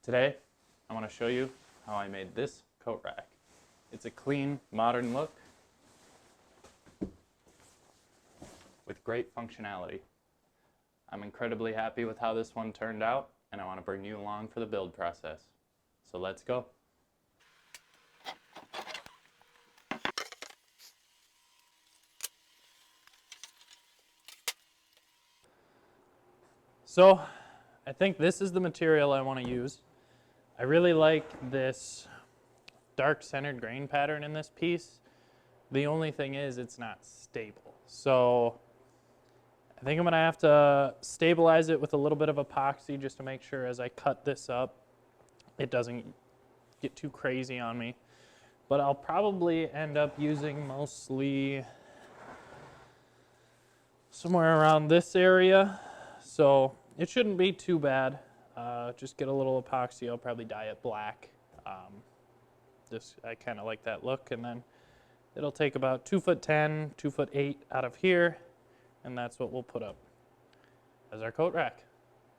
Today, I want to show you how I made this coat rack. It's a clean, modern look with great functionality. I'm incredibly happy with how this one turned out, and I want to bring you along for the build process. So let's go. So, I think this is the material I want to use. I really like this dark centered grain pattern in this piece. The only thing is it's not stable. So I think I'm gonna have to stabilize it with a little bit of epoxy just to make sure as I cut this up, it doesn't get too crazy on me. But I'll probably end up using mostly somewhere around this area. So it shouldn't be too bad. Just get a little epoxy. I'll probably dye it black. I kind of like that look, and then it'll take about 2'10", 2'8" out of here, and that's what we'll put up as our coat rack.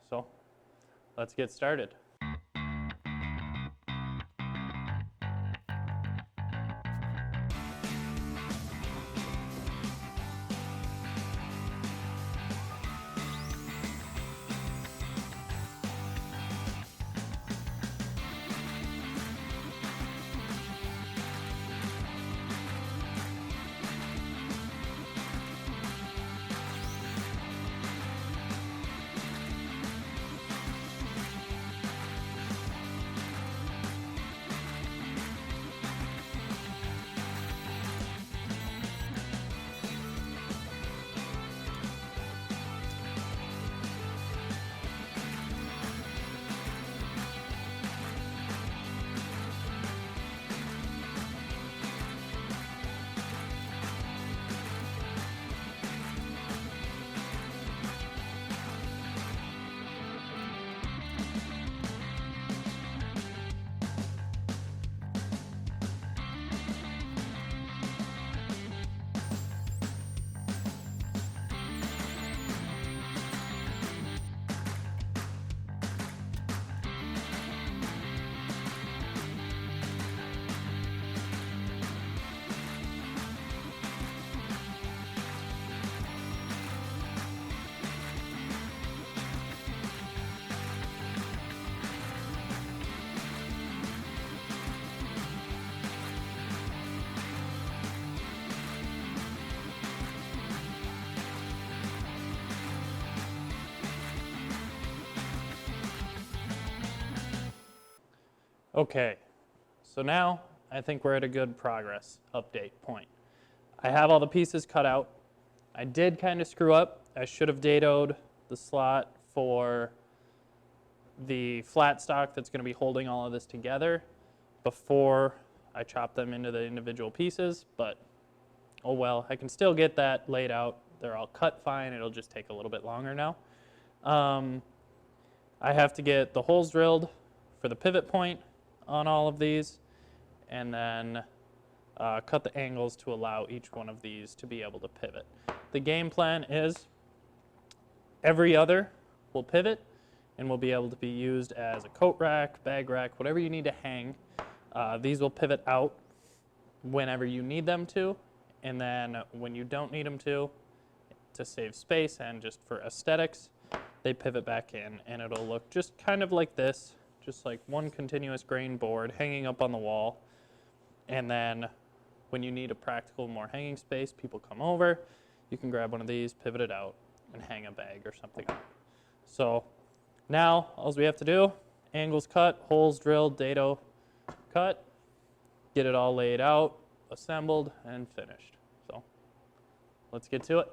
So let's get started. Okay, so now I think we're at a good progress update point. I have all the pieces cut out. I did kind of screw up. I should have dadoed the slot for the flat stock that's going to be holding all of this together before I chop them into the individual pieces, but oh well, I can still get that laid out. They're all cut fine. It'll just take a little bit longer now. I have to get the holes drilled for the pivot point on all of these, and then cut the angles to allow each one of these to be able to pivot. The game plan is every other will pivot and will be able to be used as a coat rack, bag rack, whatever you need to hang. These will pivot out whenever you need them to, and then when you don't need them to save space and just for aesthetics, they pivot back in, and it'll look just kind of like this. Just like one continuous grain board hanging up on the wall. And then when you need a practical more hanging space, people come over, you can grab one of these, pivot it out, and hang a bag or something up. So now all we have to do, angles cut, holes drilled, dado cut, get it all laid out, assembled, and finished. So let's get to it.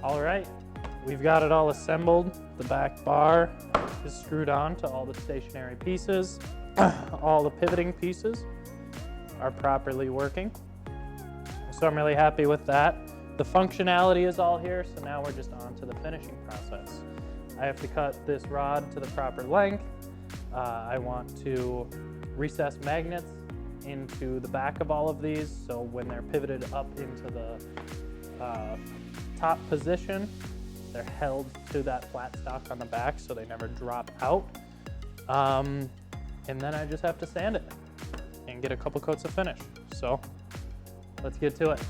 All right, we've got it all assembled. The back bar is screwed on to all the stationary pieces. All the pivoting pieces are properly working. So I'm really happy with that. The functionality is all here, so now we're just on to the finishing process. I have to cut this rod to the proper length. I want to recess magnets into the back of all of these, so when they're pivoted up into the top position, they're held to that flat stock on the back so they never drop out. And then I just have to sand it and get a couple coats of finish. So let's get to it.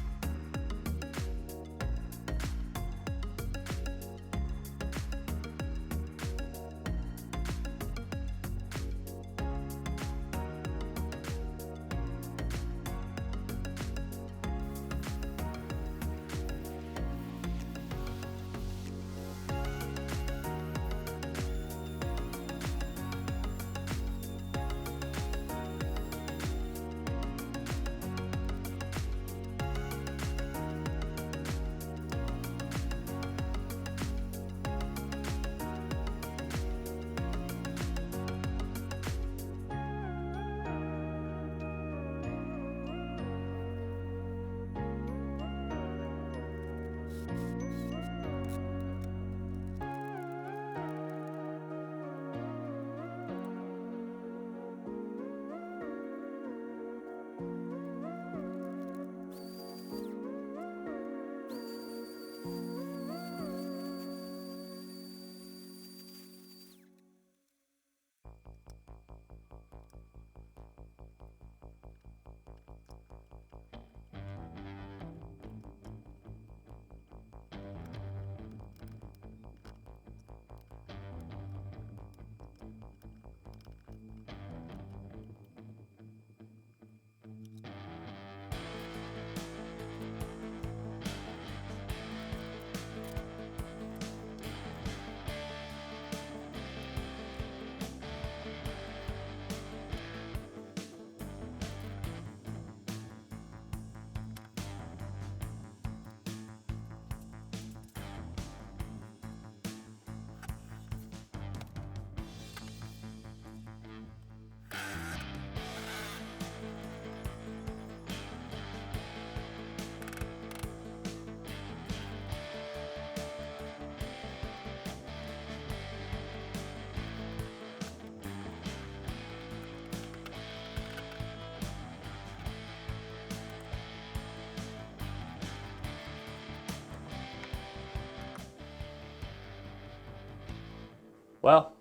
Well,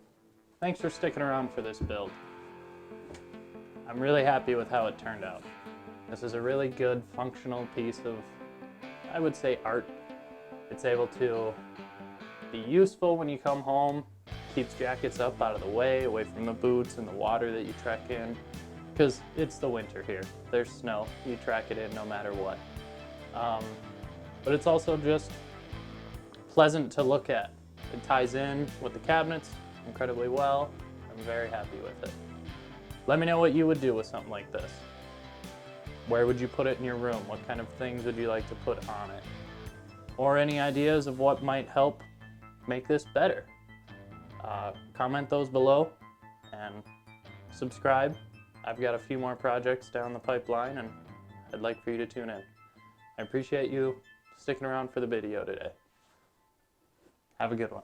thanks for sticking around for this build. I'm really happy with how it turned out. This is a really good functional piece of, I would say, art. It's able to be useful when you come home, keeps jackets up out of the way, away from the boots and the water that you trek in, because it's the winter here. There's snow, you track it in no matter what. But it's also just pleasant to look at. It ties in with the cabinets incredibly well. I'm very happy with it. Let me know what you would do with something like this. Where would you put it in your room? What kind of things would you like to put on it? Or any ideas of what might help make this better? Comment those below and subscribe. I've got a few more projects down the pipeline and I'd like for you to tune in. I appreciate you sticking around for the video today. Have a good one.